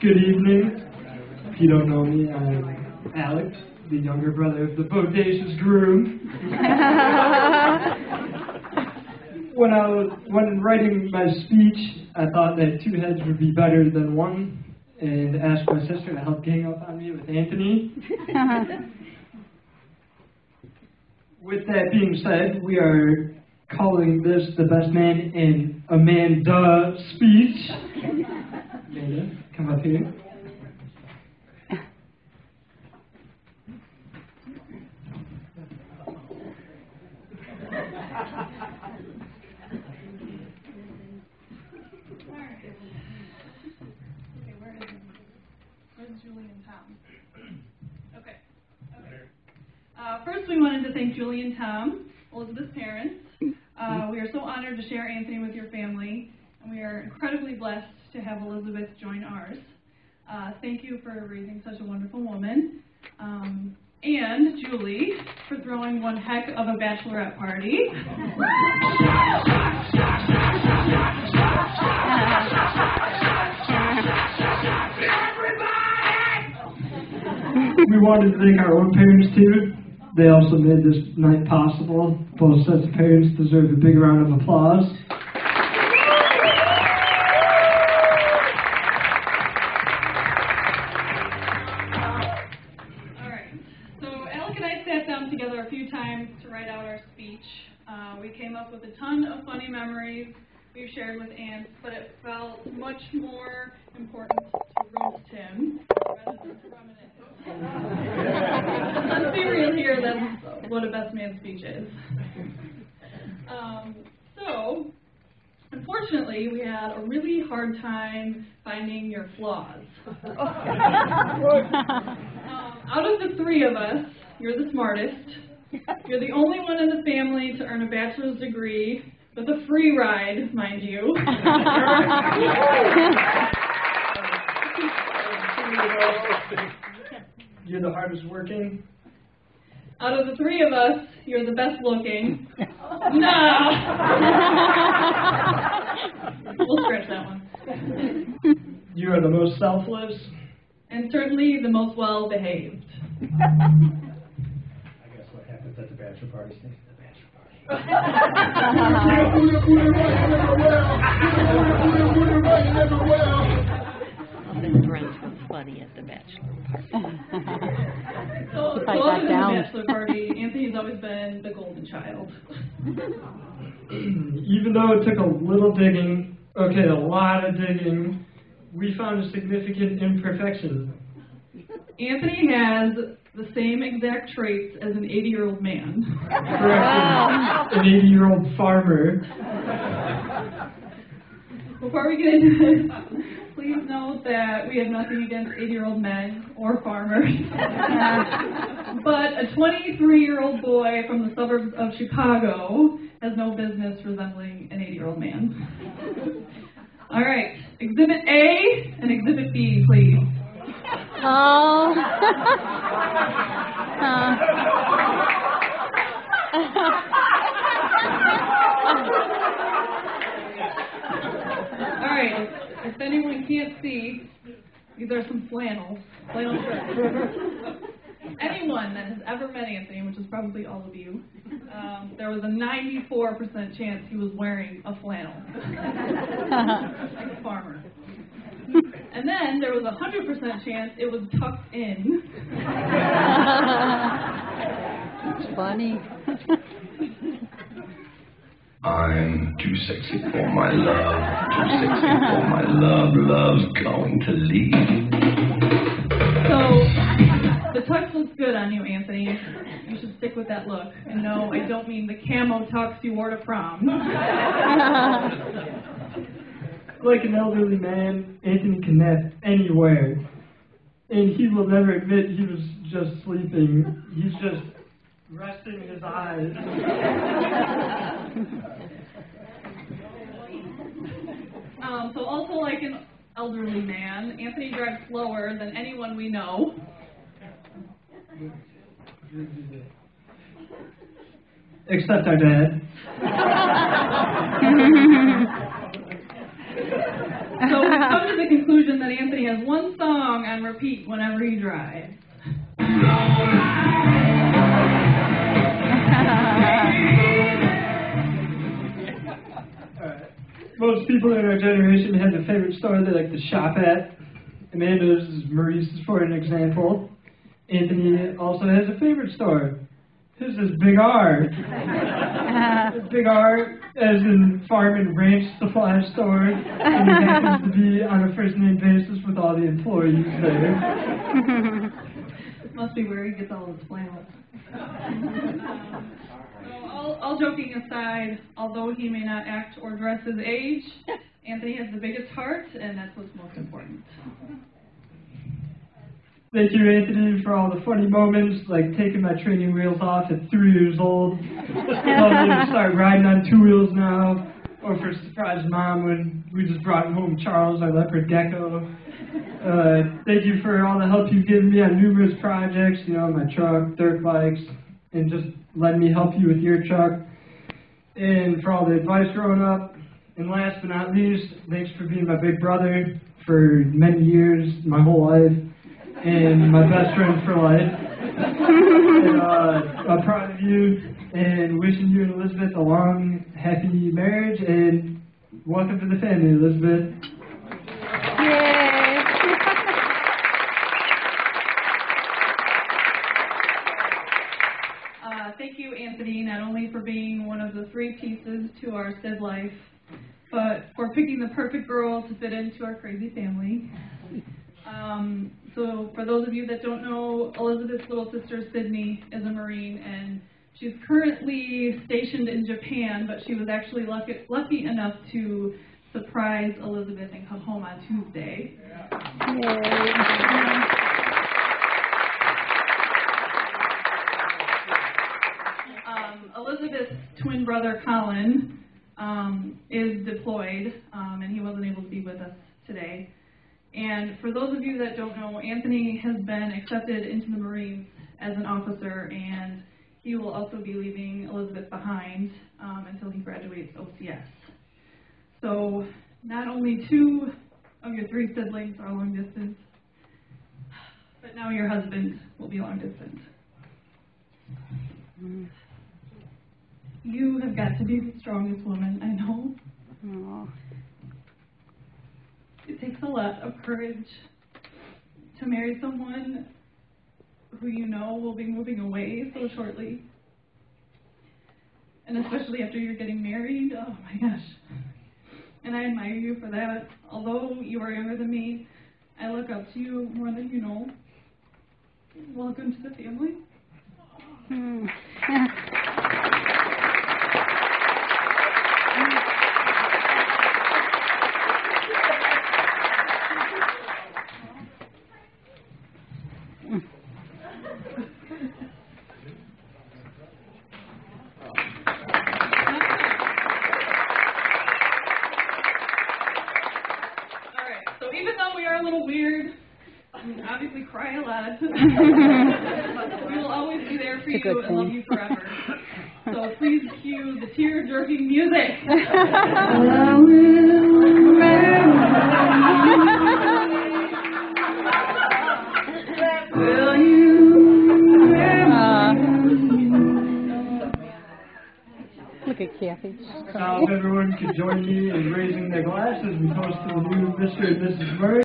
Good evening. If you don't know me, I'm Alex, the younger brother of the bodacious groom. When writing my speech, I thought that two heads would be better than one, and asked my sister to help gang up on me with Anthony. With that being said, we are calling this the Best Man in Amanda speech. Amanda, come up here. Where's Julie and Tom? Okay. First, we wanted to thank Julie and Tom, Elizabeth's parents. We are so honored to share Anthony with your family, and we are incredibly blessed to have Elizabeth join ours. Thank you for raising such a wonderful woman. And Julie for throwing one heck of a bachelorette party. We wanted to thank our own parents too. They also made this night possible. Both sets of parents deserve a big round of applause. Alright, so Alec and I sat down together a few times to write out our speech. We came up with a ton of funny memories we've shared with Aunt, but it felt much more important to roast him rather than to reminisce. Let's be real here, that's what a best man speech is. So, unfortunately, we had a really hard time finding your flaws. Out of the three of us, you're the smartest. You're the only one in the family to earn a bachelor's degree with a free ride, mind you. You're the hardest working. Out of the three of us, you're the best looking. No! We'll scratch that one. You are the most selfless. And certainly the most well behaved. I guess what happens at the bachelor party stays at the bachelor party. This Brent was funny at the bachelor party. So other than the bachelor party, Anthony's always been the golden child. Even though it took a little digging, a lot of digging, we found a significant imperfection. Anthony has the same exact traits as an 80-year-old man. Correct. An 80-year-old farmer. Before we get into this, please note that we have nothing against 80-year-old men or farmers. But a 23-year-old boy from the suburbs of Chicago has no business resembling an 80-year-old man. All right, Exhibit A and Exhibit B, please. Oh. All right, if anyone can't see, these are some flannel shirts. Anyone that has ever met Anthony, which is probably all of you, there was a 94% chance he was wearing a flannel, like a farmer. And then there was a 100% chance it was tucked in. It's funny. I'm too sexy for my love, too sexy for my love, love's going to leave. So, the tux looks good on you, Anthony. You should stick with that look. And no, I don't mean the camo tux you wore to prom. Like an elderly man, Anthony can nap anywhere. And he will never admit he was just sleeping. He's just resting his eyes. So also like an elderly man, Anthony drives slower than anyone we know. Except our dad. So we've come to the conclusion that Anthony has has one song on repeat whenever he drives. Most people in our generation have a favorite store they like to shop at. Amanda's is Maurice's, for an example. Anthony also has a favorite store. His is Big R. Big R, as in farm and ranch supply store, and he happens to be on a first-name basis with all the employees there. Must be where he gets all his flannels. All joking aside, although he may not act or dress his age, Anthony has the biggest heart, and that's what's most important. Thank you, Anthony, for all the funny moments, like taking my training wheels off at 3 years old. Telling me to start riding on 2 wheels now. Or for surprise mom when we just brought home Charles, our leopard gecko. Thank you for all the help you've given me on numerous projects, you know, my truck, dirt bikes, and just letting me help you with your truck. And for all the advice growing up. And last but not least, thanks for being my big brother for many years, my whole life. And my best friend for life. And, I'm proud of you and wishing you and Elizabeth a long, happy marriage. And welcome to the family, Elizabeth. Yay! Thank you, Anthony, not only for being one of the 3 pieces to our Sid life, but for picking the perfect girl to fit into our crazy family. So for those of you that don't know, Elizabeth's little sister, Sydney, is a Marine, and she's currently stationed in Japan, but she was actually lucky enough to surprise Elizabeth and come home on Tuesday. Elizabeth's twin brother, Colin, is deployed, and he wasn't able to be with us today. And for those of you that don't know, Anthony has been accepted into the Marines as an officer, and he will also be leaving Elizabeth behind until he graduates OCS. So not only 2 of your 3 siblings are long distance, but now your husband will be long distance. You have got to be the strongest woman I know. Aww. It takes a lot of courage to marry someone who you know will be moving away so shortly. And especially after you're getting married, oh my gosh. And I admire you for that. Although you are younger than me, I look up to you more than you know. Welcome to the family. Obviously cry a lot. We will always be there for you and love you forever. So please cue the tear-jerking music. I will Will you Look at Kathy. Now if everyone could join me in raising their glasses, we toast to the new Mr. and Mrs. Murray.